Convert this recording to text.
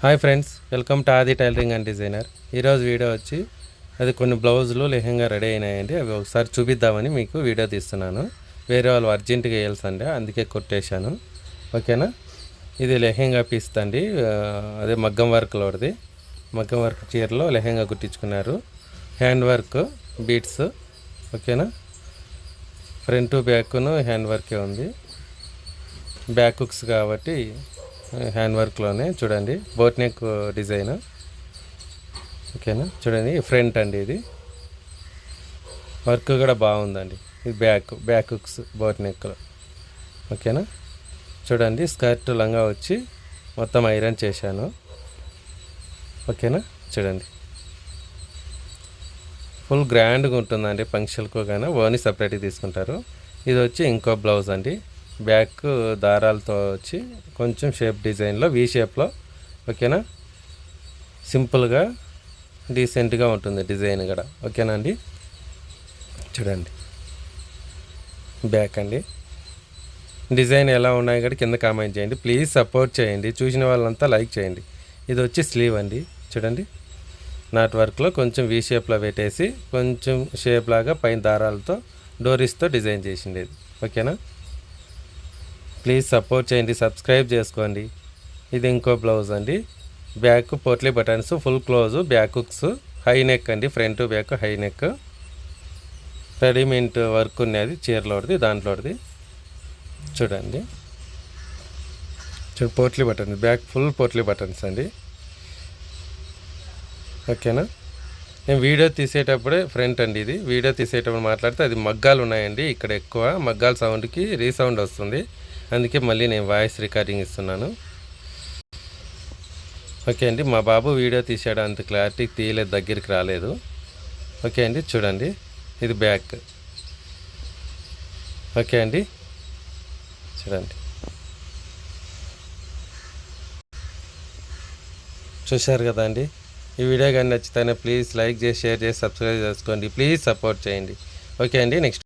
Hi friends, welcome to ఆది tailoring and designer. ఈరోజు video వచ్చి అది కొన్ని బ్లౌజులు లెహంగా రెడీ అయినాయండి. అవి ఒకసారి చూపిద్దామని మీకు వీడియో తీస్తున్నాను. వేరే వాళ్ళు అర్జెంటుగా వేయాల్సిందే, అందుకే కొట్టేశాను. ఓకేనా. ఇది లెహంగా పీస్ అండి. అదే మగ్గం వర్క్లోది. మగ్గం వర్క్ చీరలో లెహంగా కుట్టించుకున్నారు. Hand work beads. ఓకేనా. ఫ్రంట్ బ్యాక్ను హ్యాండ్ వర్కే ఉంది. బ్యాక్ హుక్స్ కాబట్టి హ్యాండ్ వర్క్లోనే చూడండి. Boat neck design. ఓకేనా. చూడండి ఫ్రంట్ అండి, ఇది వర్క్ కూడా బాగుందండి. ఇది బ్యాక్ హుక్స్ బోట్ నెక్లో. ఓకేనా. చూడండి స్కర్ట్ లంగా వచ్చి మొత్తం ఐరన్ చేశాను. ఓకేనా. చూడండి ఫుల్ గ్రాండ్గా ఉంటుందండి. ఫంక్షన్కు కానీ ఓన్లీ సపరేట్గా తీసుకుంటారు. ఇది వచ్చి ఇంకో బ్లౌజ్ అండి. బ్యాక్ దారాలతో వచ్చి కొంచెం షేప్ డిజైన్లో వీ షేప్లో. ఓకేనా. సింపుల్గా డీసెంట్గా ఉంటుంది డిజైన్ కూడా. ఓకేనా అండి. చూడండి బ్యాక్ అండి. డిజైన్ ఎలా ఉన్నాయి కూడా కింద కామెంట్ చేయండి. ప్లీజ్ సపోర్ట్ చేయండి. చూసిన వాళ్ళంతా లైక్ చేయండి. ఇది వచ్చి స్లీవ్ అండి. చూడండి నాట్ వర్క్లో కొంచెం వీ షేప్లో పెట్టేసి కొంచెం షేప్ లాగా పైన దారాలతో డోరీస్తో డిజైన్ చేసింది. ఓకేనా. ప్లీజ్ సపోర్ట్ చేయండి, సబ్స్క్రైబ్ చేసుకోండి. ఇది ఇంకో బ్లౌజ్ అండి. Back potli buttons, full close, back hooks, high neck అండి. Front back high neck. Readymade work ఉన్నది చీరలోది, దాంట్లోది. చూడండి potli buttons, back full potli buttons అండి. ఓకేనా. నేను వీడియో తీసేటప్పుడే ఫ్రంట్ అండి. ఇది వీడియో తీసేటప్పుడు మాట్లాడితే అది మగ్గాలు ఉన్నాయండి. ఇక్కడ ఎక్కువ మగ్గాల సౌండ్కి రీసౌండ్ వస్తుంది. అందుకే మళ్ళీ నేను వాయిస్ రికార్డింగ్ ఇస్తున్నాను. ఓకే అండి. మా బాబు వీడియో తీసాడు, అంత క్లారిటీ తీయలేదు, దగ్గరికి రాలేదు. ఓకే అండి. చూడండి ఇది బ్యాక్. ఓకే అండి. చూడండి చూశారు కదా అండి. ఈ వీడియో కానీ నచ్చితేనే ప్లీజ్ లైక్ చేసి, షేర్ చేసి, సబ్స్క్రైబ్ చేసుకోండి. ప్లీజ్ సపోర్ట్ చేయండి. ఓకే అండి. నెక్స్ట్